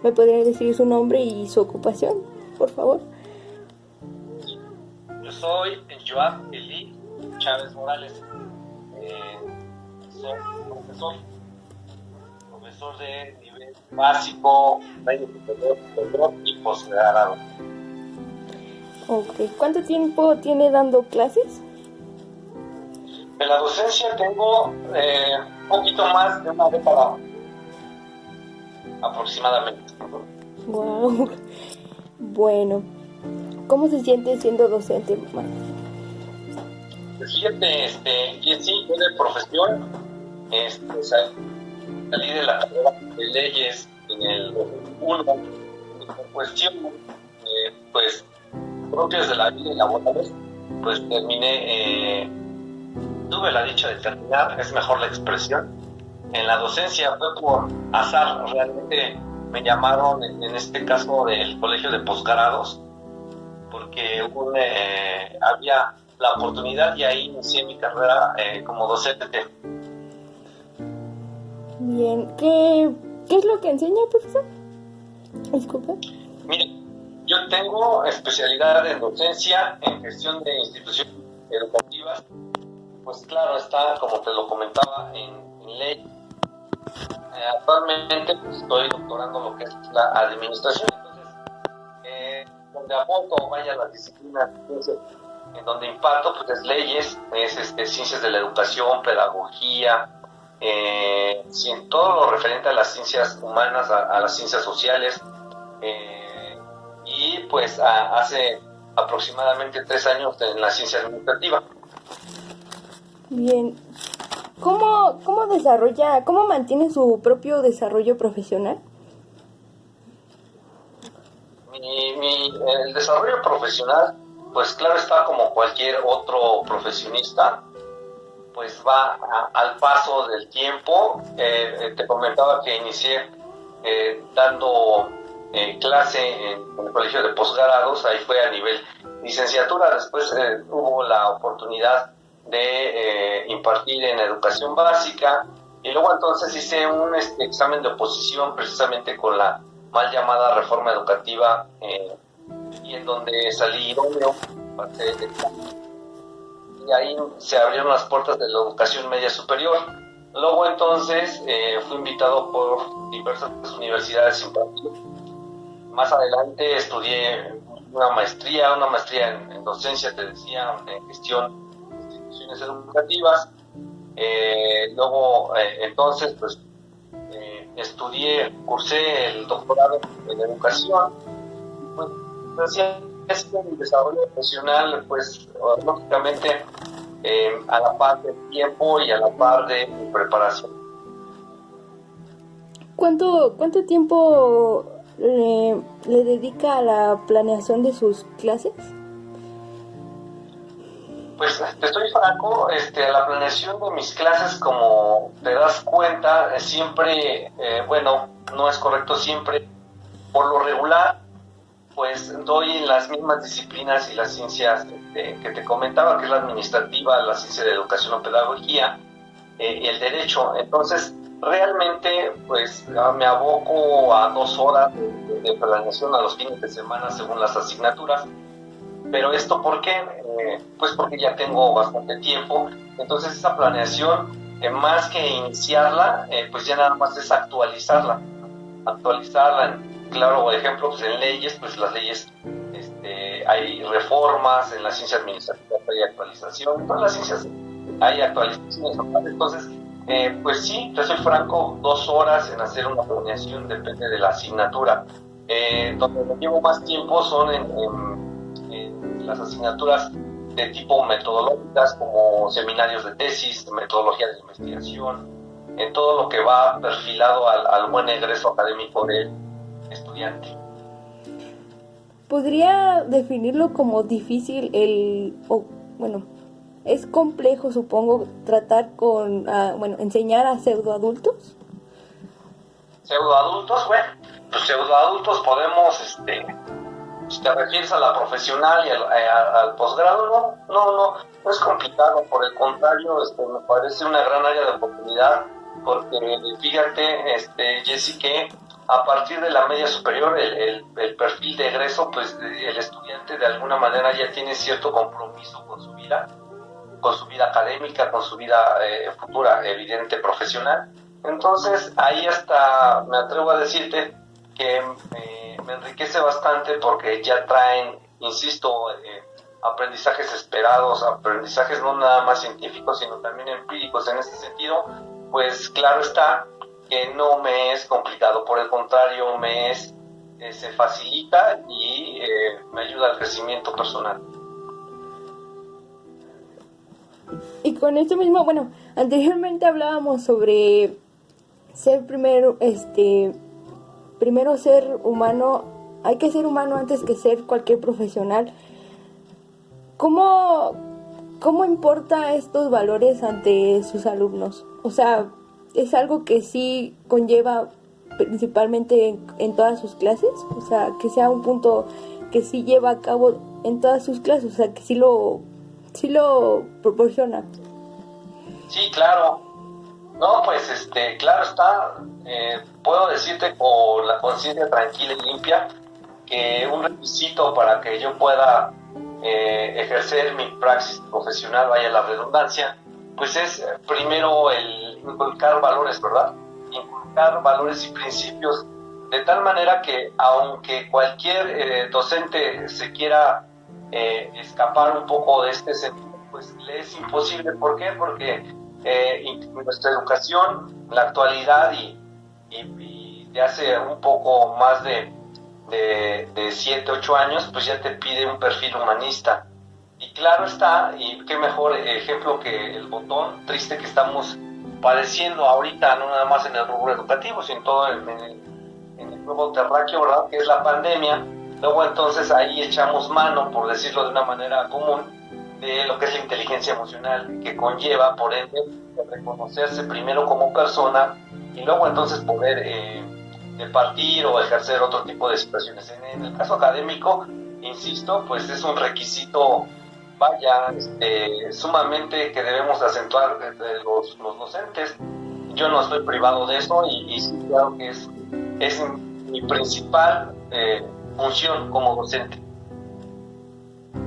¿Me podría decir su nombre y su ocupación, por favor? Yo soy Joab Eli Chávez Morales. Soy profesor de nivel básico, medio superior y posgrado. Ok. ¿Cuánto tiempo tiene dando clases? En la docencia tengo un poquito más de una década aproximadamente. Wow. Bueno, ¿cómo se siente siendo docente, mamá? Pues fíjate, Jessy, yo de profesión salí de la carrera de leyes en el 2001 por cuestiones pues propias de la vida y laborales, pues tuve la dicha de terminar, es mejor la expresión, en la docencia. Fue por azar, realmente me llamaron en este caso del colegio de posgrados, porque había la oportunidad y ahí inicié mi carrera como docente. Bien, ¿qué es lo que enseña, profesor? Disculpe. Mire, yo tengo especialidad en docencia, en gestión de instituciones educativas. Pues claro, está, como te lo comentaba, en ley. Actualmente pues, estoy doctorando lo que es la administración. Entonces, donde aporto, vaya, las disciplinas en donde imparto, pues es leyes, es ciencias de la educación, pedagogía, todo lo referente a las ciencias humanas, a las ciencias sociales. Y pues hace aproximadamente 3 años en la ciencia administrativa. Bien, ¿cómo mantiene su propio desarrollo profesional? El desarrollo profesional, pues claro está, como cualquier otro profesionista, pues va al paso del tiempo. Te comentaba que inicié dando clase en el colegio de posgrados, ahí fue a nivel licenciatura. Después hubo la oportunidad de impartir en educación básica, y luego entonces hice un examen de oposición precisamente con la mal llamada reforma educativa, y en donde salí idóneo, y ahí se abrieron las puertas de la educación media superior. Luego entonces fui invitado por diversas universidades infantiles. Más adelante estudié una maestría en docencia, te decía, en gestión de instituciones educativas. Luego entonces pues cursé el doctorado en educación. Pues decía, mi desarrollo profesional, pues lógicamente a la par del tiempo y a la par de mi preparación. ¿Cuánto tiempo le dedica a la planeación de sus clases? Pues te estoy franco, la planeación de mis clases, como te das cuenta, siempre, bueno, no es correcto siempre, por lo regular, pues doy las mismas disciplinas y las ciencias que te comentaba, que es la administrativa, la ciencia de educación o pedagogía, y el derecho. Entonces, realmente, pues me aboco a 2 horas de planeación a los fines de semana según las asignaturas. Pero esto, ¿por qué? Pues porque ya tengo bastante tiempo. Entonces esa planeación, más que iniciarla, pues ya nada más es actualizarla. Claro, por ejemplo, pues en leyes, pues las leyes, hay reformas, en la ciencia administrativa hay actualización, en todas las ciencias hay actualizaciones. Entonces, pues sí, te soy franco, 2 horas en hacer una planeación, depende de la asignatura. Donde me llevo más tiempo son en las asignaturas de tipo metodológicas, como seminarios de tesis, metodología de investigación, en todo lo que va perfilado al buen egreso académico del estudiante. ¿Podría definirlo como difícil es complejo, supongo, tratar enseñar a pseudoadultos? Pseudoadultos, bueno, pues pseudoadultos podemos, si te refieres a la profesional y al posgrado, no es complicado. Por el contrario, me parece una gran área de oportunidad, porque fíjate, Jessy, que a partir de la media superior, el perfil de egreso, pues el estudiante de alguna manera ya tiene cierto compromiso con su vida académica, con su vida futura, evidente, profesional. Entonces, ahí hasta me atrevo a decirte que me enriquece bastante porque ya traen, insisto, aprendizajes esperados, aprendizajes no nada más científicos, sino también empíricos. En este sentido, pues claro está que no me es complicado, por el contrario, se facilita y me ayuda al crecimiento personal. Y con esto mismo, bueno, anteriormente hablábamos sobre ser primero ser humano, hay que ser humano antes que ser cualquier profesional. ¿Cómo importa estos valores ante sus alumnos? O sea, ¿es algo que sí conlleva principalmente en todas sus clases? O sea, que sea un punto que sí lleva a cabo en todas sus clases, o sea, que sí lo proporciona. Sí, claro. No, pues claro está, puedo decirte con la conciencia tranquila y limpia que un requisito para que yo pueda ejercer mi praxis profesional, vaya la redundancia, pues es primero el inculcar valores, ¿verdad? Inculcar valores y principios, de tal manera que aunque cualquier docente se quiera escapar un poco de este sentido, pues le es imposible. ¿Por qué? Porque nuestra educación, la actualidad y de hace un poco más de 7, 8 años, pues ya te pide un perfil humanista. Y claro está, y qué mejor ejemplo que el botón triste que estamos padeciendo ahorita, no nada más en el rubro educativo, sino todo en el globo terráqueo, ¿verdad? Que es la pandemia. Luego entonces ahí echamos mano, por decirlo de una manera común, de lo que es la inteligencia emocional, que conlleva, por ende, reconocerse primero como persona y luego entonces poder departir o ejercer otro tipo de situaciones. En el caso académico, insisto, pues es un requisito, vaya, sumamente que debemos acentuar entre los docentes. Yo no estoy privado de eso y sí, claro que es mi principal función como docente.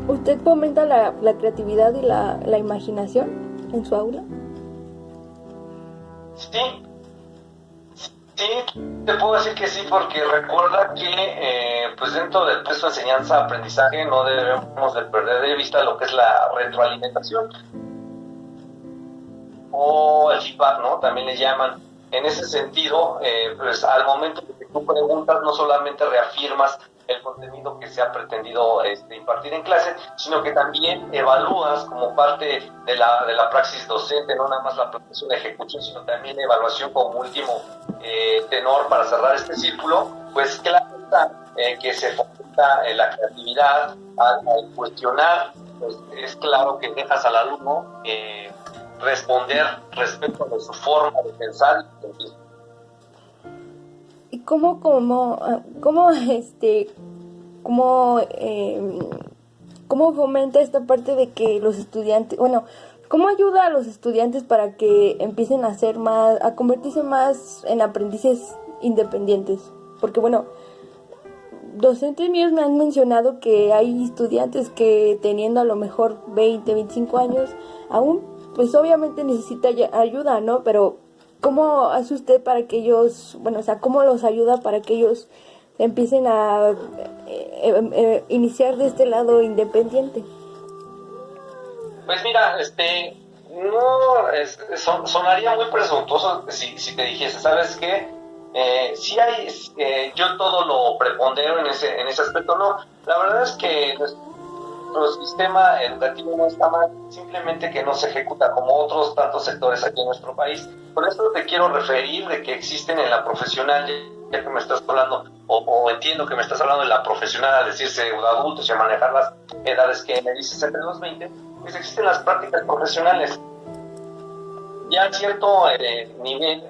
¿Usted fomenta la creatividad y la imaginación en su aula? Sí, te puedo decir que sí, porque recuerda que pues dentro del proceso de enseñanza-aprendizaje no debemos de perder de vista lo que es la retroalimentación o el feedback, ¿no? También le llaman. En ese sentido, pues al momento de que tú preguntas, no solamente reafirmas el contenido que se ha pretendido impartir en clase, sino que también evalúas como parte de la praxis docente, no nada más la planeación de ejecución, sino también evaluación como último tenor para cerrar este círculo. Pues claro está que se fomenta la creatividad al cuestionar, pues es claro que dejas al alumno responder respecto de su forma de pensar y sentir. ¿Y cómo fomenta esta parte de que los estudiantes, bueno, cómo ayuda a los estudiantes para que empiecen a convertirse más en aprendices independientes? Porque bueno, docentes míos me han mencionado que hay estudiantes que teniendo a lo mejor 20, 25 años, aún pues obviamente necesita ayuda, ¿no? Pero ¿cómo hace usted para que ellos, bueno, o sea, cómo los ayuda para que ellos empiecen a iniciar de este lado independiente? Pues mira, no sonaría muy presuntuoso si te dijese, ¿sabes qué? Sí hay, yo todo lo prepondero en ese aspecto, no. La verdad es que nuestro sistema educativo no está mal, simplemente que no se ejecuta como otros tantos sectores aquí en nuestro país. Con esto te quiero referir de que existen en la profesional, ya que me estás hablando, o entiendo que me estás hablando de la profesional al decirse adultos y a manejar las edades que me dices entre los 20, pues existen las prácticas profesionales. Ya a cierto nivel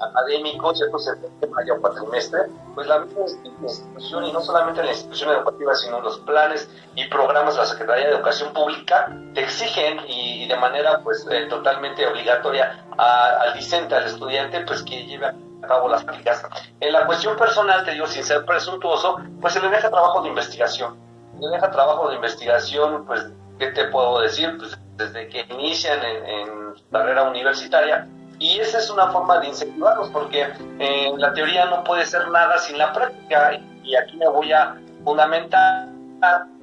académico, cierto sistema ya cuatrimestre, pues la misma institución, y no solamente la institución educativa, sino los planes y programas de la Secretaría de Educación Pública, te exigen y de manera pues totalmente obligatoria al discente, al estudiante, pues que lleve a cabo las prácticas. En la cuestión personal, te digo, sin ser presuntuoso, pues se le deja trabajo de investigación. Pues, ¿qué te puedo decir? Pues desde que inician en su carrera universitaria, y esa es una forma de incentivarlos, porque en la teoría no puede ser nada sin la práctica, y aquí me voy a fundamentar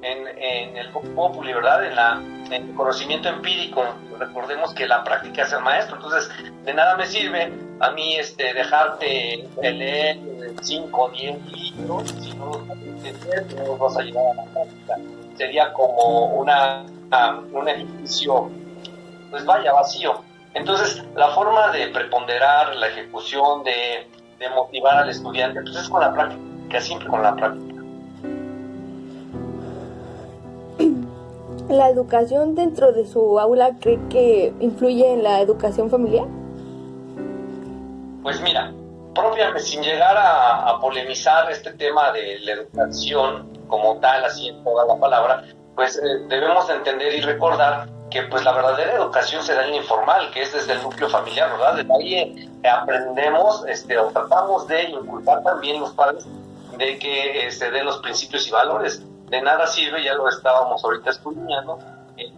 en el populi, ¿verdad? En el conocimiento empírico. Recordemos que la práctica es el maestro, entonces de nada me sirve a mí dejarte leer 5 o 10 libros, si no los vas a llevar a la práctica. Sería como un ejercicio, pues vaya, vacío. Entonces, la forma de preponderar la ejecución, de motivar al estudiante, pues es con la práctica, siempre con la práctica. ¿La educación dentro de su aula cree que influye en la educación familiar? Pues mira, propiamente, sin llegar a polemizar este tema de la educación como tal, así en toda la palabra, pues debemos de entender y recordar que pues la verdadera educación se da en lo informal, que es desde el núcleo familiar, ¿verdad? Desde ahí aprendemos, o tratamos de inculcar también los padres de que se den los principios y valores. De nada sirve, ya lo estábamos ahorita estudiando,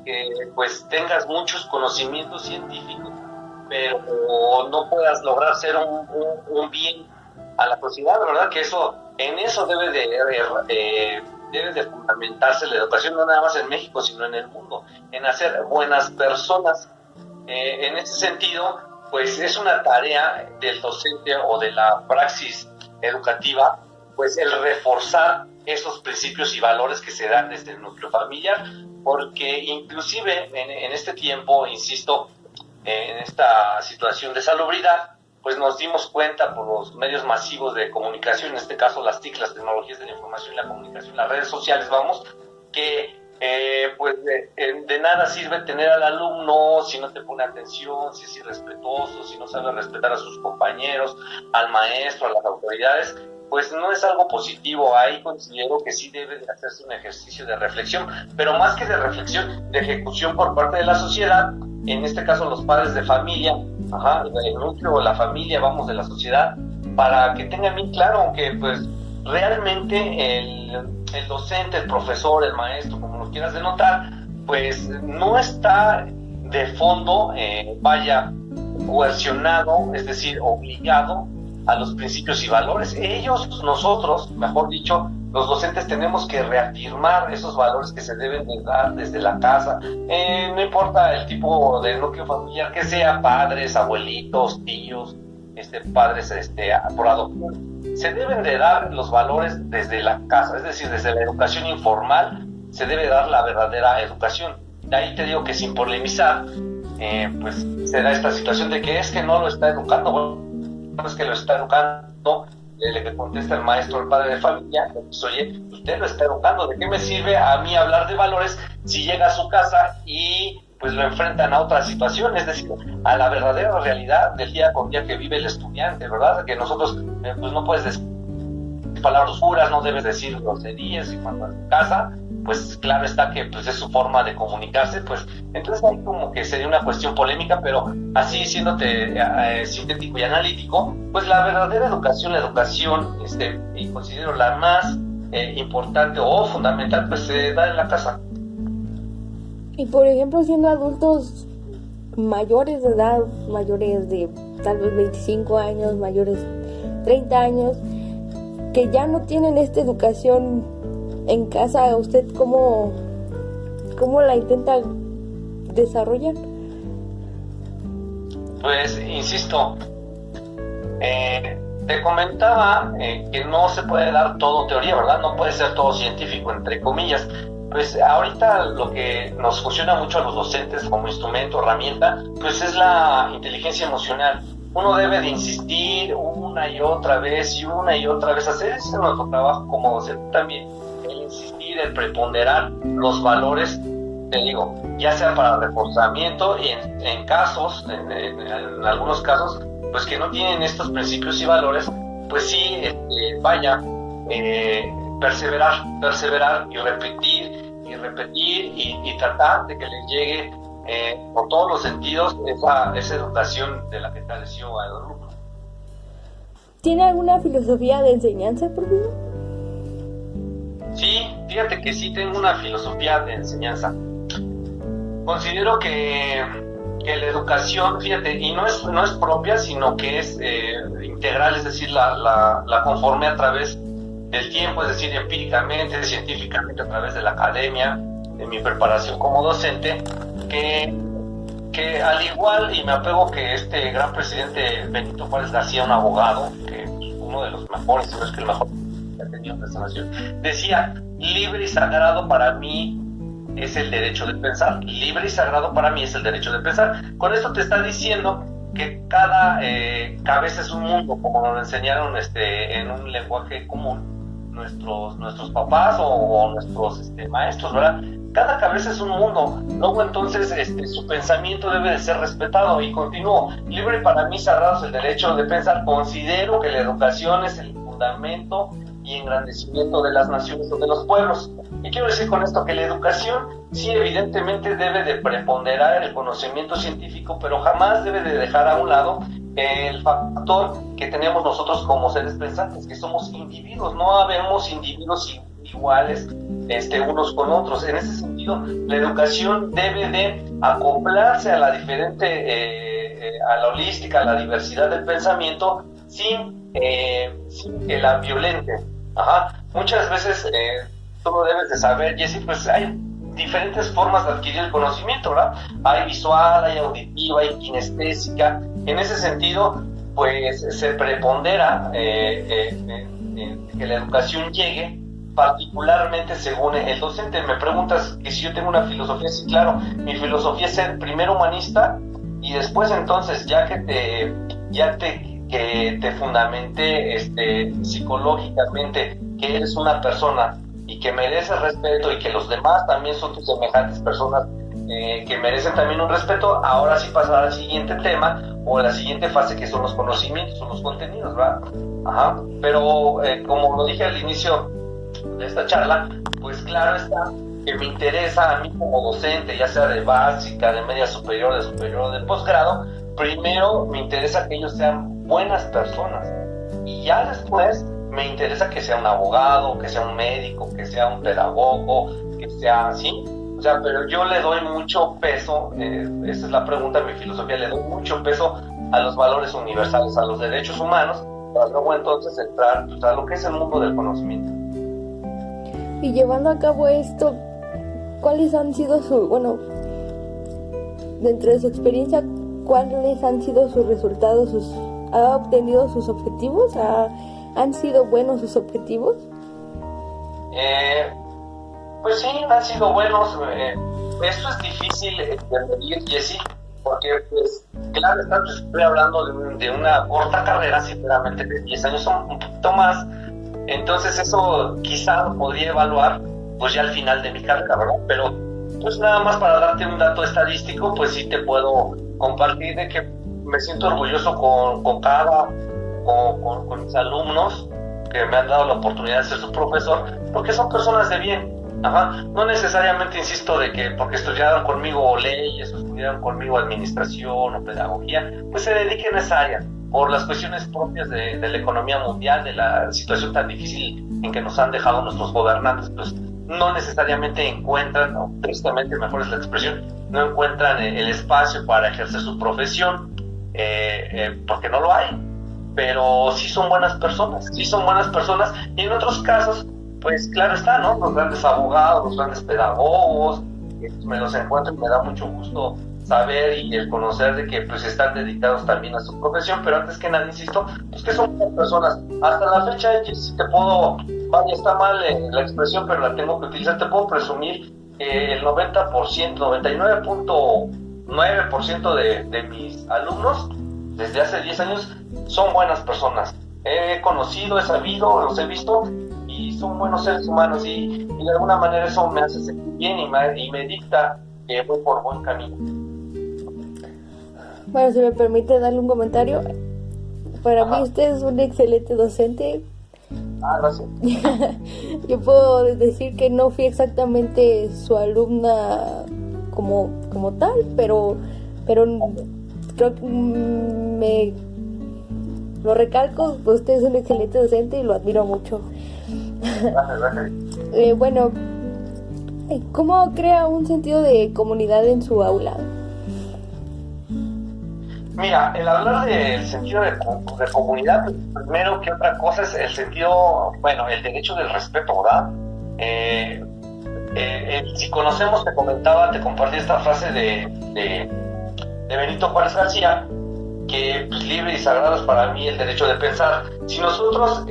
que pues tengas muchos conocimientos científicos, pero no puedas lograr ser un bien a la sociedad, ¿verdad? Que en eso debe de fundamentarse la educación, no nada más en México, sino en el mundo, en hacer buenas personas. En ese sentido, pues es una tarea del docente o de la praxis educativa, pues el reforzar esos principios y valores que se dan desde el núcleo familiar, porque inclusive en este tiempo, insisto, en esta situación de salubridad, pues nos dimos cuenta por los medios masivos de comunicación, en este caso las TIC, las tecnologías de la información y la comunicación, las redes sociales, que pues de nada sirve tener al alumno si no te pone atención, si es irrespetuoso, si no sabe respetar a sus compañeros, al maestro, a las autoridades. Pues no es algo positivo. Ahí considero que sí debe de hacerse un ejercicio de reflexión, pero más que de reflexión, de ejecución por parte de la sociedad, en este caso los padres de familia, el núcleo, la familia, de la sociedad, para que tengan bien claro que pues realmente el docente, el profesor, el maestro, como lo quieras denotar, pues no está de fondo, coercionado, es decir, obligado a los principios y valores. Nosotros, mejor dicho, los docentes tenemos que reafirmar esos valores que se deben de dar desde la casa, no importa el tipo de núcleo familiar que sea, padres, abuelitos, tíos, padres por adopción. Se deben de dar los valores desde la casa, es decir, desde la educación informal se debe dar la verdadera educación. De ahí te digo que sin polemizar, pues se da esta situación de que es que no lo está educando. Bueno, es que lo está educando, le contesta el maestro, el padre de familia, pues oye, usted lo está educando, ¿de qué me sirve a mí hablar de valores si llega a su casa y pues lo enfrentan a otra situación, es decir, a la verdadera realidad del día con día que vive el estudiante, ¿verdad? Que nosotros, pues no puedes decir palabras oscuras, no debes decir groserías, y cuando en casa, pues claro está que pues es su forma de comunicarse, pues entonces hay como que sería una cuestión polémica, pero así siéndote sintético y analítico, pues la verdadera educación, y considero la más importante o fundamental, pues se da en la casa. Y por ejemplo, siendo adultos mayores de edad, mayores de tal vez 25 años, mayores 30 años, que ya no tienen esta educación en casa, ¿usted cómo la intenta desarrollar? Pues, insisto, te comentaba que no se puede dar todo teoría, ¿verdad? No puede ser todo científico, entre comillas. Pues ahorita lo que nos funciona mucho a los docentes como instrumento, herramienta, pues es la inteligencia emocional. Uno debe de insistir una y otra vez, hacer ese nuestro trabajo como docente también, el insistir, el preponderar los valores, te digo, ya sea para reforzamiento y en casos, en algunos casos, pues que no tienen estos principios y valores, pues sí, perseverar y repetir y tratar de que les llegue por todos los sentidos esa educación de la que careció al alumno. ¿Tiene alguna filosofía de enseñanza, profesor? Sí, fíjate que sí tengo una filosofía de enseñanza. Considero que la educación, fíjate, y no es propia, sino que es integral, es decir, la conformé a través del tiempo, es decir, empíricamente, científicamente, a través de la academia, de mi preparación como docente, que al igual, y me apego que este gran presidente Benito Juárez García, un abogado, que es uno de los mejores, si no es que el mejor que ha tenido nuestra nación, decía: libre y sagrado para mí es el derecho de pensar. Libre y sagrado para mí es el derecho de pensar. Con esto te está diciendo que cada cabeza es un mundo, como nos enseñaron en un lenguaje común nuestros papás o nuestros maestros, ¿verdad? Cada cabeza es un mundo. Luego entonces su pensamiento debe de ser respetado. Y continúo: libre para mí, sagrado es el derecho de pensar. Considero que la educación es el fundamento y engrandecimiento de las naciones o de los pueblos. Y quiero decir con esto que la educación sí evidentemente debe de preponderar el conocimiento científico, pero jamás debe de dejar a un lado el factor que tenemos nosotros como seres pensantes, que somos individuos. No habemos individuos iguales unos con otros. En ese sentido, la educación debe de acoplarse a la diferente, a la holística, a la diversidad del pensamiento, sin que la violente. Muchas veces tú lo debes de saber, Jessy, pues hay diferentes formas de adquirir el conocimiento, ¿verdad? Hay visual, hay auditiva, hay kinestésica. En ese sentido, pues se prepondera que la educación llegue particularmente según el docente. Me preguntas que si yo tengo una filosofía. Sí, claro, mi filosofía es ser primero humanista y después entonces ya que te fundamente psicológicamente que eres una persona y que mereces respeto y que los demás también son tus semejantes personas que merecen también un respeto, ahora sí pasar al siguiente tema o a la siguiente fase, que son los conocimientos o los contenidos, ¿verdad? Pero como lo dije al inicio de esta charla, pues claro está que me interesa a mí como docente, ya sea de básica, de media superior, de superior o de posgrado. Primero me interesa que ellos sean buenas personas y ya después me interesa que sea un abogado, que sea un médico, que sea un pedagogo, que sea así. O sea, pero yo le doy mucho peso, esa es la pregunta, mi filosofía, le doy mucho peso a los valores universales, a los derechos humanos, para luego entonces entrar a lo que es el mundo del conocimiento. Y llevando a cabo esto, ¿cuáles han sido dentro de su experiencia, cuáles han sido sus resultados? ¿Ha obtenido sus objetivos? ¿Han sido buenos sus objetivos? Pues sí, han sido buenos. Esto es difícil de medir, Jessy, porque pues claro, estoy hablando de una corta carrera, sinceramente, de 10 años son un poquito más. Entonces eso quizá lo podría evaluar pues ya al final de mi carrera, ¿verdad? Pero pues nada más para darte un dato estadístico, pues sí te puedo compartir de que me siento orgulloso con mis alumnos que me han dado la oportunidad de ser su profesor, porque son personas de bien. No necesariamente, insisto, de que porque estudiaron conmigo leyes o estudiaron conmigo administración o pedagogía, pues se dediquen a esa área, por las cuestiones propias de la economía mundial, de la situación tan difícil en que nos han dejado nuestros gobernantes, pues no necesariamente encuentran, o tristemente mejor es la expresión, no encuentran el espacio para ejercer su profesión, porque no lo hay, pero sí son buenas personas, y en otros casos, pues claro está, ¿no? Los grandes abogados, los grandes pedagogos, me los encuentro y me da mucho gusto saber y el conocer de que pues están dedicados también a su profesión, pero antes que nada, insisto, pues que son buenas personas. Hasta la fecha, si te puedo, vaya, está mal la expresión, pero la tengo que utilizar, te puedo presumir el 90%, 99.9% de mis alumnos, desde hace 10 años, son buenas personas. He conocido, he sabido, los he visto, y son buenos seres humanos, y de alguna manera eso me hace sentir bien y me dicta que voy por buen camino. Bueno, si me permite darle un comentario, para mí usted es un excelente docente. Gracias. Yo puedo decir que no fui exactamente su alumna como tal, pero creo que lo recalco, pues usted es un excelente docente y lo admiro mucho. Gracias. Bueno, ¿cómo crea un sentido de comunidad en su aula? Mira, el hablar del sentido de comunidad, primero que otra cosa es el sentido, bueno, el derecho del respeto, ¿verdad? Si conocemos, te compartí esta frase de Benito Juárez García, que pues, libre y sagrado es para mí el derecho de pensar. Si nosotros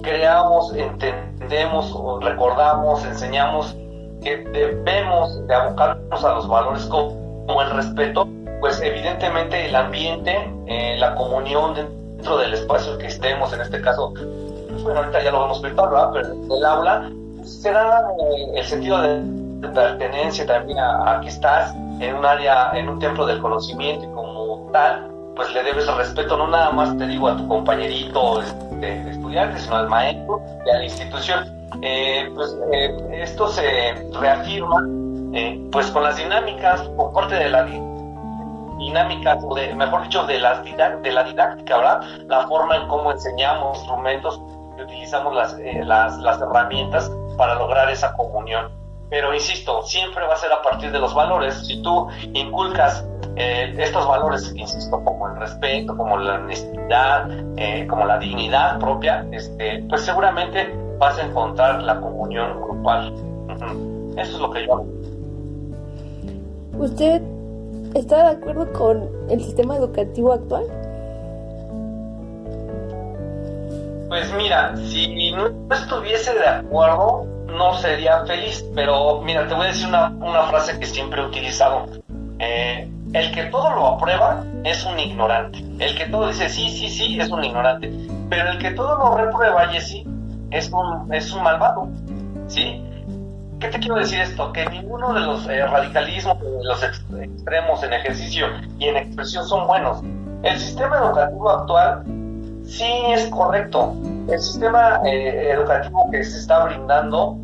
creamos, entendemos, recordamos, enseñamos que debemos de abocarnos a los valores como el respeto, pues evidentemente el ambiente, la comunión dentro del espacio que estemos, en este caso, pues, bueno, ahorita ya lo vemos virtual, ¿verdad? Pero el aula, pues, se da el sentido de pertenencia también a que estás en un área, en un templo del conocimiento, y como tal, pues le debes respeto, no nada más te digo a tu compañerito estudiante, sino al maestro y a la institución. Esto se reafirma pues con las dinámicas, con parte de la dinámica, mejor dicho, de la didáctica, ¿verdad? La forma en cómo enseñamos instrumentos y utilizamos las herramientas para lograr esa comunión. Pero insisto, siempre va a ser a partir de los valores. Si tú inculcas estos valores, insisto, como el respeto, como la honestidad, como la dignidad propia, pues seguramente vas a encontrar la comunión grupal. Eso es lo que yo hago. ¿Usted está de acuerdo con el sistema educativo actual? Pues mira, si no estuviese de acuerdo, no sería feliz, pero mira, te voy a decir una frase que siempre he utilizado. El que todo lo aprueba es un ignorante. El que todo dice sí, es un ignorante. Pero el que todo lo reprueba, Jessy, es un malvado, ¿sí? ¿Qué te quiero decir esto? Que ninguno de los radicalismos, de los extremos en ejercicio y en expresión son buenos. El sistema educativo actual sí es correcto. El sistema educativo que se está brindando,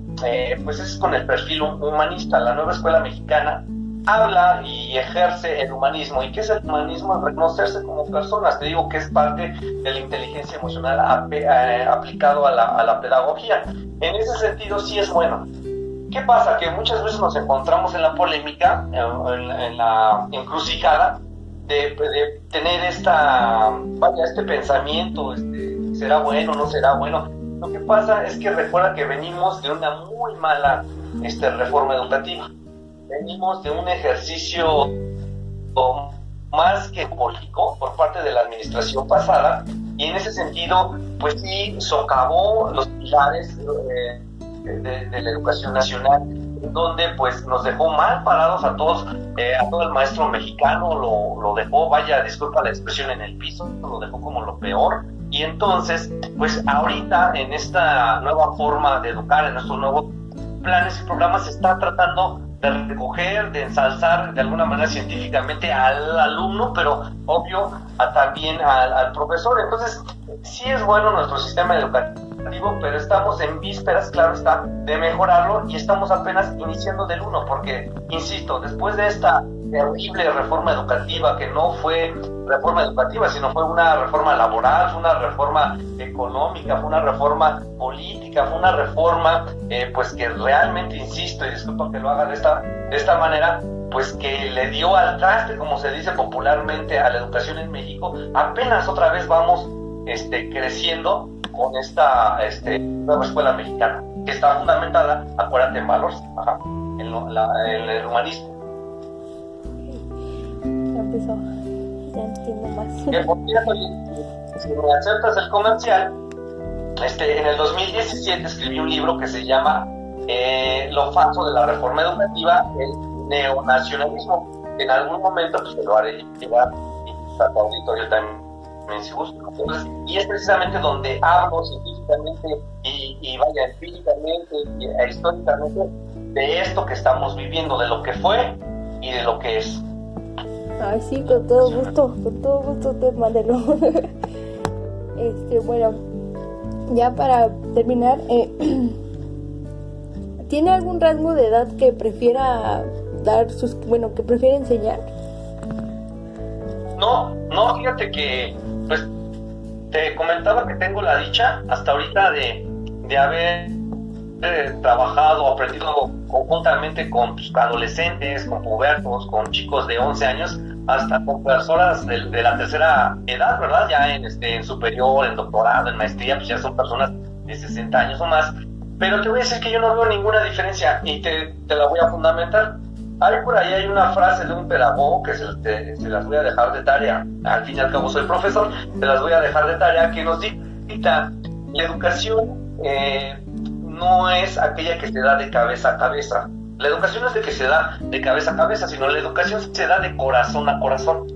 pues es con el perfil humanista. La nueva escuela mexicana habla y ejerce el humanismo. ¿Y qué es el humanismo? Es reconocerse como personas. Te digo que es parte de la inteligencia emocional aplicado a la pedagogía. En ese sentido sí es bueno. ¿Qué pasa? Que muchas veces nos encontramos en la polémica, en la encrucijada de tener este pensamiento, ¿será bueno o no será bueno? Lo que pasa es que recuerda que venimos de una muy mala reforma educativa. Venimos de un ejercicio más que político por parte de la administración pasada, y en ese sentido, pues sí, socavó los pilares de la educación nacional, donde pues nos dejó mal parados a todos, a todo el maestro mexicano, lo dejó, vaya, disculpa la expresión, en el piso, lo dejó como lo peor. Y entonces, pues ahorita en esta nueva forma de educar, en estos nuevos planes y programas, se está tratando de recoger, de ensalzar de alguna manera científicamente al alumno, pero obvio también al profesor. Entonces, sí es bueno nuestro sistema educativo, pero estamos en vísperas, claro está, de mejorarlo, y estamos apenas iniciando del uno, porque, insisto, después de esta terrible reforma educativa, que no fue reforma educativa, sino fue una reforma laboral, fue una reforma económica, fue una reforma política, fue una reforma pues que realmente, insisto, y disculpa que lo haga de esta manera, pues que le dio al traste, como se dice popularmente, a la educación en México. Apenas otra vez vamos creciendo con esta nueva escuela mexicana, que está fundamentada, acuérdate, en valores, en el humanismo. Ya empezó, ya entiendo más. Que por cierto, si me aceptas el comercial, en el 2017 escribí un libro que se llama Lo falso de la reforma educativa, el neonacionalismo. En algún momento pues te lo haré llegar, y a tu auditorio también, si gusta. Entonces, y es precisamente donde hablo científicamente y vaya, empíricamente e históricamente de esto que estamos viviendo, de lo que fue y de lo que es. Ay, sí, con todo gusto, usted mándelo. Bueno, ya para terminar, ¿tiene algún rango de edad que prefiera que prefiera enseñar? No, fíjate que, pues, te comentaba que tengo la dicha hasta ahorita de haber trabajado, aprendido conjuntamente con adolescentes, con pubertos, con chicos de 11 años, hasta con personas de la tercera edad, ¿verdad? Ya en superior, en doctorado, en maestría, pues ya son personas de 60 años o más. Pero te voy a decir que yo no veo ninguna diferencia y te la voy a fundamentar. Por ahí hay una frase de un pedagogo que se las voy a dejar de tarea. Al fin y al cabo soy profesor, se las voy a dejar de tarea, que nos dicta: la educación no es aquella que se da de cabeza a cabeza. La educación no es de que se da de cabeza a cabeza, sino la educación se da de corazón a corazón.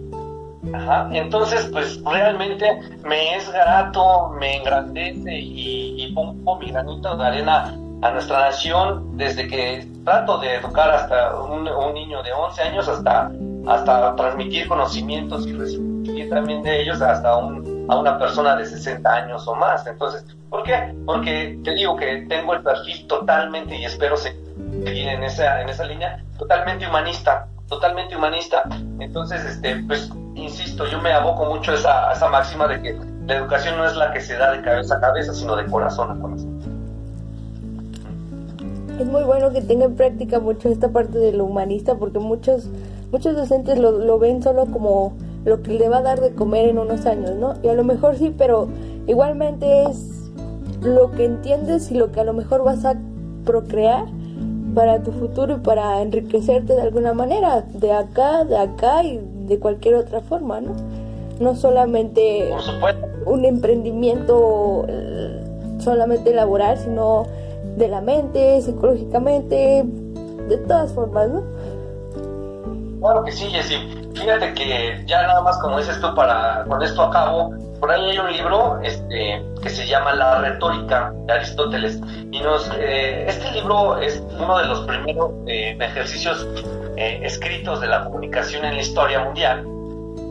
Ajá. Entonces, pues realmente me es grato, me engrandece y pongo mi granito de arena a nuestra nación desde que trato de educar hasta un niño de 11 años hasta transmitir conocimientos y recibir también de ellos hasta a una persona de 60 años o más. Entonces, ¿por qué? Porque te digo que tengo el perfil totalmente, y espero seguir en esa línea, totalmente humanista. Entonces, pues insisto, yo me aboco mucho a esa máxima de que la educación no es la que se da de cabeza a cabeza, sino de corazón a corazón. Es muy bueno que tenga en práctica mucho esta parte de lo humanista, porque muchos docentes lo ven solo como lo que le va a dar de comer en unos años, ¿no? Y a lo mejor sí, pero igualmente es lo que entiendes y lo que a lo mejor vas a procrear para tu futuro y para enriquecerte de alguna manera, de acá y de cualquier otra forma, ¿no? No solamente un emprendimiento solamente laboral, sino de la mente, psicológicamente, de todas formas, ¿no? Claro que sí, Jessy. Fíjate que ya nada más, como dices tú, con esto acabo, por ahí hay un libro que se llama La retórica de Aristóteles, y este libro es uno de los primeros ejercicios escritos de la comunicación en la historia mundial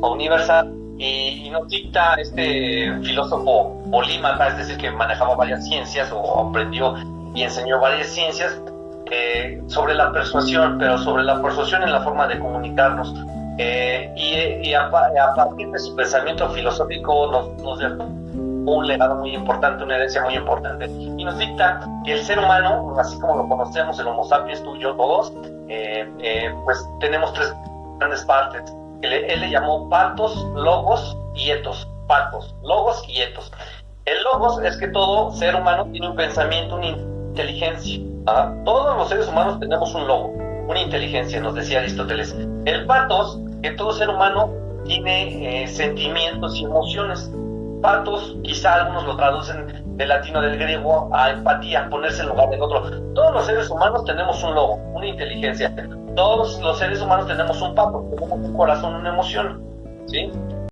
o universal, y nos dicta este filósofo polímata, es decir, que manejaba varias ciencias o aprendió y enseñó varias ciencias sobre la persuasión, pero sobre la persuasión en la forma de comunicarnos. Y a partir de su pensamiento filosófico nos dejó un legado muy importante, una herencia muy importante, y nos dicta que el ser humano, así como lo conocemos, el Homo sapiens, tú y yo todos, pues tenemos tres grandes partes, que él le llamó patos, logos y etos. Patos, logos y etos. El logos es que todo ser humano tiene un pensamiento, una inteligencia. Todos los seres humanos tenemos un logo, una inteligencia, nos decía Aristóteles. El patos, que todo ser humano tiene sentimientos y emociones. Patos, quizá algunos lo traducen del latino, del griego, a empatía, ponerse en lugar del otro. Todos los seres humanos tenemos un logo, una inteligencia. Todos los seres humanos tenemos un pato, tenemos un corazón, una emoción, ¿sí?